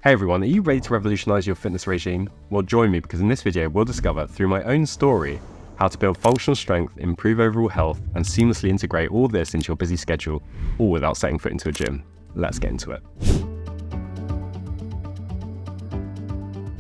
Hey everyone, are you ready to revolutionize your fitness regime? Well, join me because in this video we'll discover through my own story how to build functional strength, improve overall health, and seamlessly integrate all this into your busy schedule, all without setting foot into a gym. Let's get into it.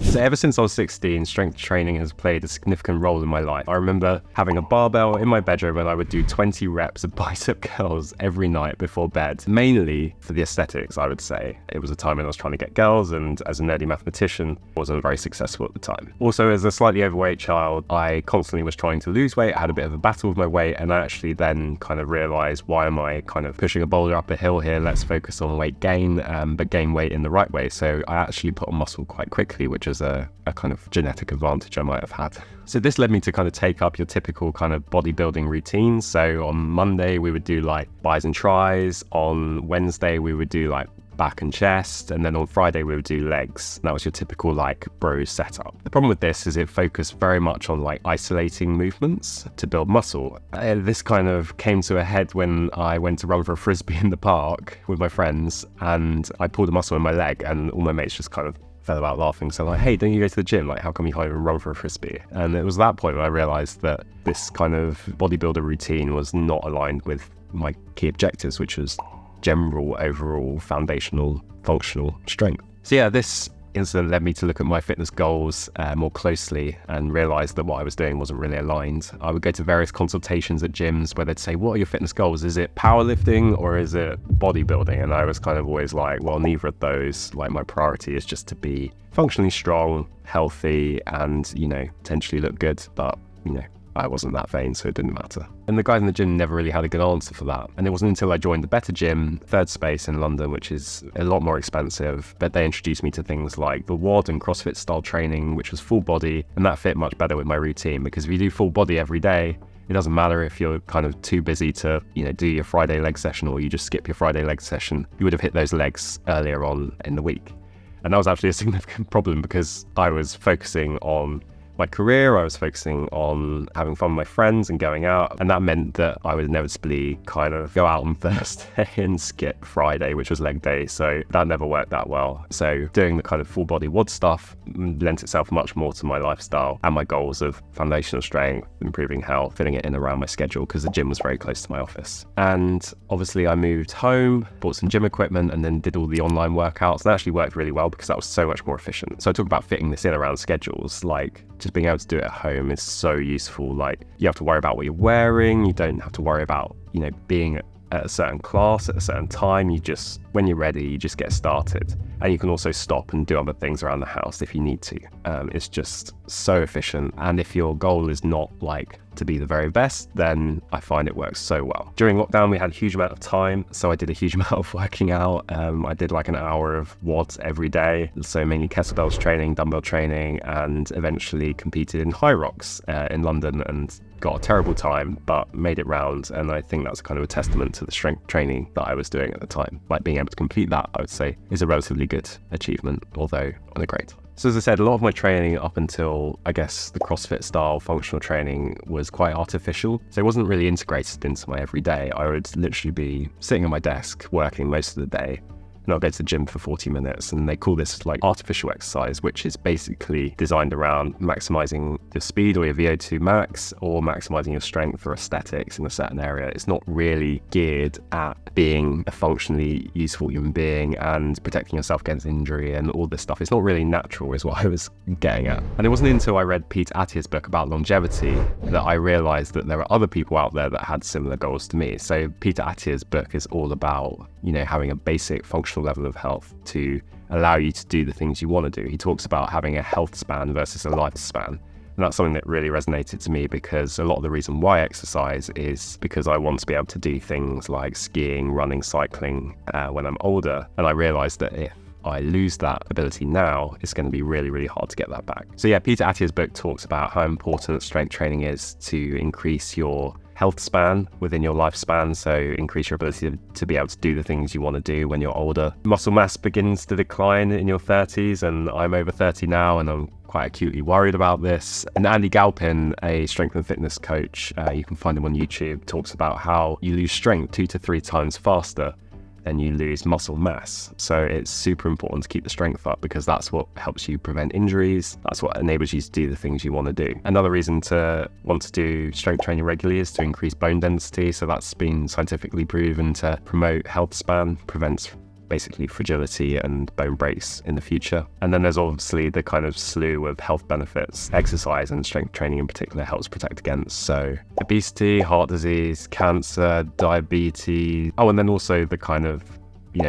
So ever since I was 16, strength training has played a significant role in my life. I remember having a barbell in my bedroom and I would do 20 reps of bicep curls every night before bed, mainly for the aesthetics, I would say. It was a time when I was trying to get girls, and as a nerdy mathematician, wasn't very successful at the time. Also, as a slightly overweight child, I constantly was trying to lose weight. I had a bit of a battle with my weight, and I actually then kind of realized, why am I kind of pushing a boulder up a hill here? Let's focus on weight gain, but gain weight in the right way. So I actually put on muscle quite quickly, which is a kind of genetic advantage I might have had. So this led me to kind of take up your typical kind of bodybuilding routine. So on Monday we would do like bis and tris, on Wednesday we would do like back and chest, and then on Friday we would do legs. That was your typical like bro setup. The problem with this is it focused very much on like isolating movements to build muscle. This kind of came to a head when I went to run for a frisbee in the park with my friends, and I pulled a muscle in my leg and all my mates just kind of fell about laughing. So like, hey, don't you go to the gym? Like, how come you can't even run for a frisbee? And it was that point when I realized that this kind of bodybuilder routine was not aligned with my key objectives, which was general, overall, foundational, functional strength. So yeah, this incident led me to look at my fitness goals more closely and realize that what I was doing wasn't really aligned. I would go to various consultations at gyms where they'd say, what are your fitness goals? Is it powerlifting or is it bodybuilding? And I was kind of always like, well, neither of those. Like, my priority is just to be functionally strong, healthy, and, you know, potentially look good. But, you know, I wasn't that vain, so it didn't matter. And the guys in the gym never really had a good answer for that. And it wasn't until I joined the better gym, Third Space in London, which is a lot more expensive, that they introduced me to things like the WOD and CrossFit style training, which was full body, and that fit much better with my routine, because if you do full body every day, it doesn't matter if you're kind of too busy to, you know, do your Friday leg session, or you just skip your Friday leg session. You would have hit those legs earlier on in the week. And that was actually a significant problem because I was focusing on my career, I was focusing on having fun with my friends and going out, and that meant that I would inevitably kind of go out on Thursday and skip Friday, which was leg day, so that never worked that well. So doing the kind of full body WOD stuff lent itself much more to my lifestyle and my goals of foundational strength, improving health, fitting it in around my schedule, because the gym was very close to my office. And obviously I moved home, bought some gym equipment, and then did all the online workouts, and that actually worked really well because that was so much more efficient. So I talk about fitting this in around schedules, like just being able to do it at home is so useful. Like, you have to worry about what you're wearing, you don't have to worry about, you know, being at a certain class at a certain time. You just, when you're ready, you just get started. And you can also stop and do other things around the house if you need to. It's just so efficient. And if your goal is not like to be the very best, then I find it works so well. During lockdown, we had a huge amount of time, so I did a huge amount of working out. I did like an hour of WODs every day, so mainly kettlebells training, dumbbell training, and eventually competed in high rocks in London and got a terrible time, but made it round. And I think that's kind of a testament to the strength training that I was doing at the time. Like, being able to complete that, I would say, is a relatively good achievement, although on a great time. So as I said, a lot of my training up until, I guess, the CrossFit style functional training was quite artificial. So it wasn't really integrated into my everyday. I would literally be sitting at my desk working most of the day, and I'll go to the gym for 40 minutes, and they call this like artificial exercise, which is basically designed around maximizing your speed or your VO2 max, or maximizing your strength for aesthetics in a certain area. It's not really geared at being a functionally useful human being and protecting yourself against injury and all this stuff. It's not really natural, is what I was getting at. And it wasn't until I read Peter Attia's book about longevity that I realized that there are other people out there that had similar goals to me. So Peter Attia's book is all about, you know, having a basic functional level of health to allow you to do the things you want to do. He talks about having a health span versus a lifespan. And that's something that really resonated to me, because a lot of the reason why I exercise is because I want to be able to do things like skiing, running, cycling when I'm older. And I realized that if I lose that ability now, it's going to be really, really hard to get that back. So yeah, Peter Attia's book talks about how important strength training is to increase your health span within your lifespan, so increase your ability to be able to do the things you want to do when you're older. Muscle mass begins to decline in your 30s, and I'm over 30 now, and I'm quite acutely worried about this. And Andy Galpin, a strength and fitness coach, you can find him on YouTube, talks about how you lose strength 2 to 3 times faster then you lose muscle mass. So it's super important to keep the strength up, because that's what helps you prevent injuries. That's what enables you to do the things you want to do. Another reason to want to do strength training regularly is to increase bone density. So that's been scientifically proven to promote health span, prevents basically fragility and bone breaks in the future. And then there's obviously the kind of slew of health benefits exercise and strength training in particular helps protect against. So obesity, heart disease, cancer, diabetes. Oh, and then also the kind of,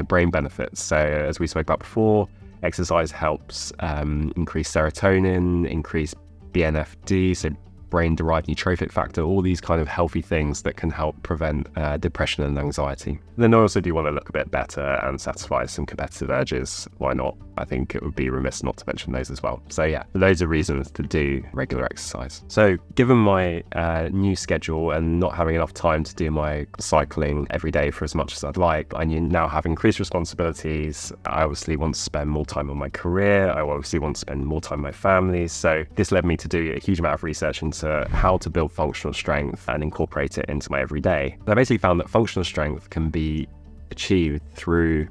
brain benefits. So as we spoke about before, exercise helps increase serotonin, increase BNFD, so brain-derived neurotrophic factor, all these kind of healthy things that can help prevent depression and anxiety. And then I also do want to look a bit better and satisfy some competitive urges. Why not? I think it would be remiss not to mention those as well. So yeah, loads of reasons to do regular exercise. So given my new schedule and not having enough time to do my cycling every day for as much as I'd like, I now have increased responsibilities. I obviously want to spend more time on my career. I obviously want to spend more time with my family. So this led me to do a huge amount of research into how to build functional strength and incorporate it into my everyday. I basically found that functional strength can be achieved through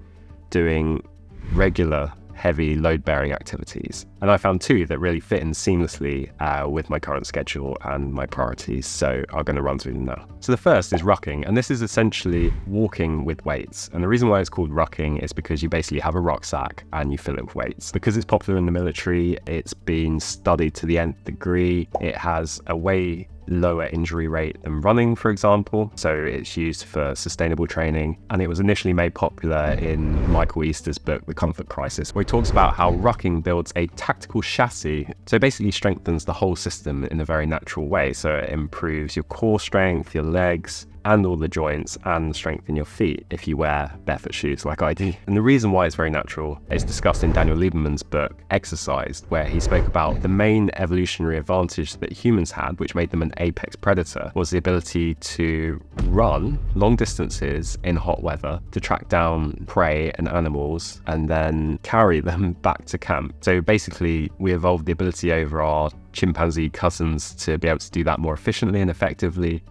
doing regular heavy load-bearing activities. And I found two that really fit in seamlessly with my current schedule and my priorities, so I'm going to run through them now. So the first is rucking, and this is essentially walking with weights. And the reason why it's called rucking is because you basically have a rucksack and you fill it with weights. Because it's popular in the military, it's been studied to the nth degree. It has a way lower injury rate than running, for example. So it's used for sustainable training. And it was initially made popular in Michael Easter's book, The Comfort Crisis, where he talks about how rucking builds a tactical chassis. So it basically strengthens the whole system in a very natural way. So it improves your core strength, your legs, and all the joints and strength in your feet if you wear barefoot shoes like I do. And the reason why it's very natural is discussed in Daniel Lieberman's book, Exercised, where he spoke about the main evolutionary advantage that humans had, which made them an apex predator, was the ability to run long distances in hot weather to track down prey and animals and then carry them back to camp. So basically, we evolved the ability over our chimpanzee cousins to be able to do that more efficiently and effectively,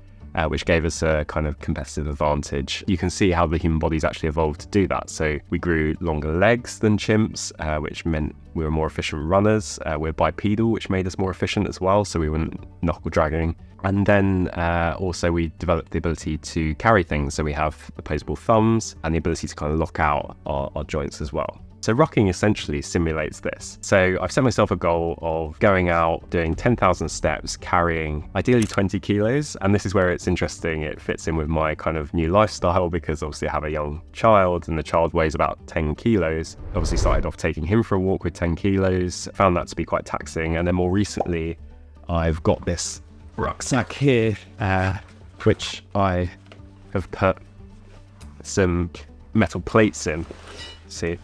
which gave us a kind of competitive advantage. You can see how the human body's actually evolved to do that. So we grew longer legs than chimps, which meant we were more efficient runners. We're bipedal, which made us more efficient as well, so we weren't knuckle dragging. And then also we developed the ability to carry things. So we have opposable thumbs and the ability to kind of lock out our joints as well. So rucking essentially simulates this. So I've set myself a goal of going out, doing 10,000 steps, carrying ideally 20 kilos. And this is where it's interesting. It fits in with my kind of new lifestyle because obviously I have a young child and the child weighs about 10 kilos. Obviously started off taking him for a walk with 10 kilos, found that to be quite taxing. And then more recently, I've got this rucksack here, which I have put some metal plates in. See?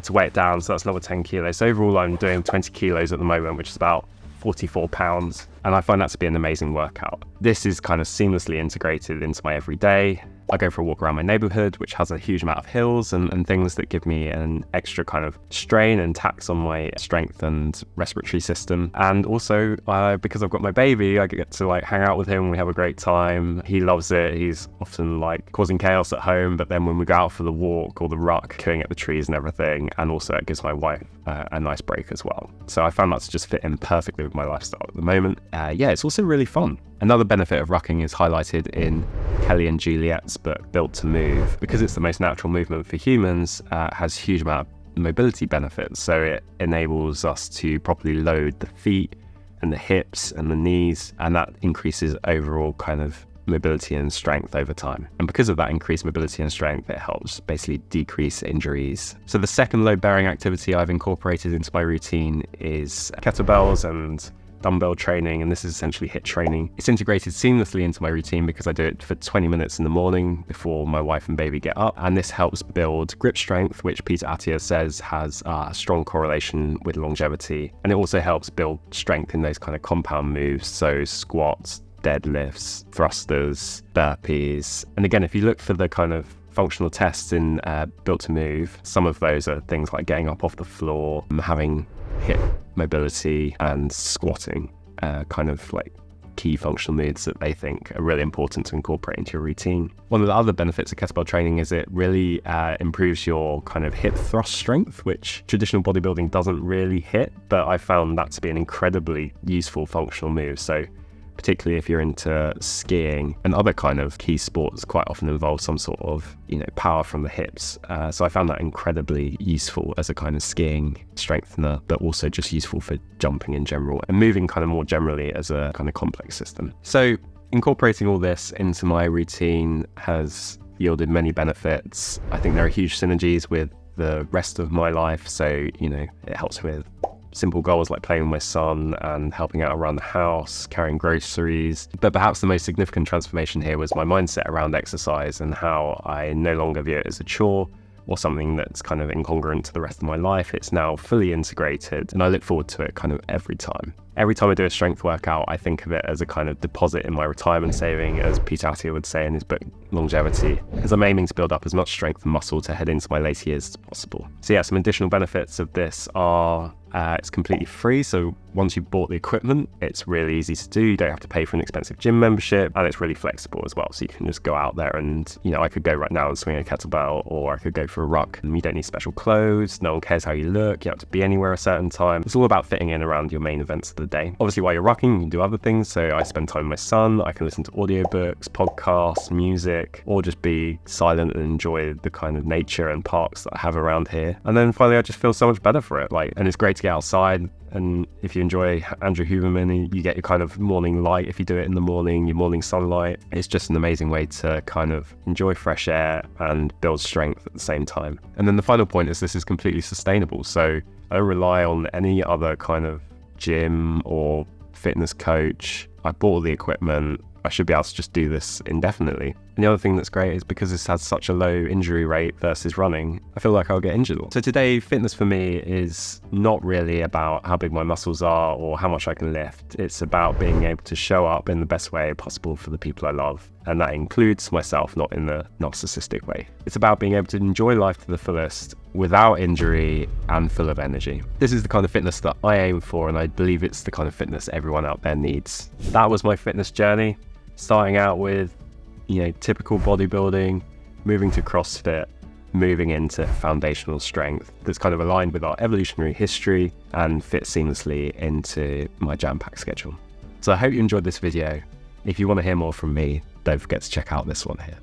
To weigh it down, so that's another 10 kilos. So overall, I'm doing 20 kilos at the moment, which is about 44 pounds, and I find that to be an amazing workout. This is kind of seamlessly integrated into my everyday. I go for a walk around my neighborhood, which has a huge amount of hills and things that give me an extra kind of strain and tax on my strength and respiratory system. And also, because I've got my baby, I get to hang out with him. We have a great time. He loves it. He's often causing chaos at home, but then when we go out for the walk or the ruck, cutting at the trees and everything, and also it gives my wife a nice break as well. So I found that to just fit in perfectly with my lifestyle at the moment. It's also really fun. Another benefit of rucking is highlighted in Kelly and Juliet's book, Built to Move. Because it's the most natural movement for humans, has a huge amount of mobility benefits. So it enables us to properly load the feet and the hips and the knees, and that increases overall kind of mobility and strength over time. And because of that increased mobility and strength, it helps basically decrease injuries. So the second load-bearing activity I've incorporated into my routine is kettlebells and dumbbell training, and this is essentially HIIT training. It's integrated seamlessly into my routine because I do it for 20 minutes in the morning before my wife and baby get up, and this helps build grip strength, which Peter Attia says has a strong correlation with longevity, and it also helps build strength in those kind of compound moves, so squats, deadlifts, thrusters, burpees. And again, if you look for the kind of functional tests in Built to Move, some of those are things like getting up off the floor, having hip mobility and squatting, kind of key functional moves that they think are really important to incorporate into your routine. One of the other benefits of kettlebell training is it really improves your kind of hip thrust strength, which traditional bodybuilding doesn't really hit, but I found that to be an incredibly useful functional move. So particularly if you're into skiing and other kind of key sports, quite often involve some sort of, power from the hips. So I found that incredibly useful as a kind of skiing strengthener, but also just useful for jumping in general and moving kind of more generally as a kind of complex system. So incorporating all this into my routine has yielded many benefits. I think there are huge synergies with the rest of my life. So, it helps with simple goals like playing with my son and helping out around the house, carrying groceries. But perhaps the most significant transformation here was my mindset around exercise and how I no longer view it as a chore or something that's kind of incongruent to the rest of my life. It's now fully integrated and I look forward to it kind of every time. Every time I do a strength workout, I think of it as a kind of deposit in my retirement saving, as Peter Attia would say in his book Longevity, as I'm aiming to build up as much strength and muscle to head into my later years as possible. So yeah, some additional benefits of this are it's completely free. So once you've bought the equipment, it's really easy to do. You don't have to pay for an expensive gym membership, and it's really flexible as well. So you can just go out there and, I could go right now and swing a kettlebell, or I could go for a ruck. And you don't need special clothes. No one cares how you look. You don't have to be anywhere a certain time. It's all about fitting in around your main events of the day. Obviously, while you're rucking, you can do other things. So I spend time with my son. I can listen to audiobooks, podcasts, music, or just be silent and enjoy the kind of nature and parks that I have around here. And then finally, I just feel so much better for it. And it's great to get outside. And if you enjoy Andrew Huberman, you get your kind of morning light. If you do it in the morning, your morning sunlight, it's just an amazing way to kind of enjoy fresh air and build strength at the same time. And then the final point is this is completely sustainable. So I don't rely on any other kind of gym or fitness coach. I bought the equipment. I should be able to just do this indefinitely. And the other thing that's great is because this has such a low injury rate versus running, I feel like I'll get injured a lot. So today, fitness for me is not really about how big my muscles are or how much I can lift. It's about being able to show up in the best way possible for the people I love. And that includes myself, not in the narcissistic way. It's about being able to enjoy life to the fullest without injury and full of energy. This is the kind of fitness that I aim for, and I believe it's the kind of fitness everyone out there needs. That was my fitness journey. Starting out with, typical bodybuilding, moving to CrossFit, moving into foundational strength that's kind of aligned with our evolutionary history and fits seamlessly into my jam-packed schedule. So I hope you enjoyed this video. If you want to hear more from me, don't forget to check out this one here.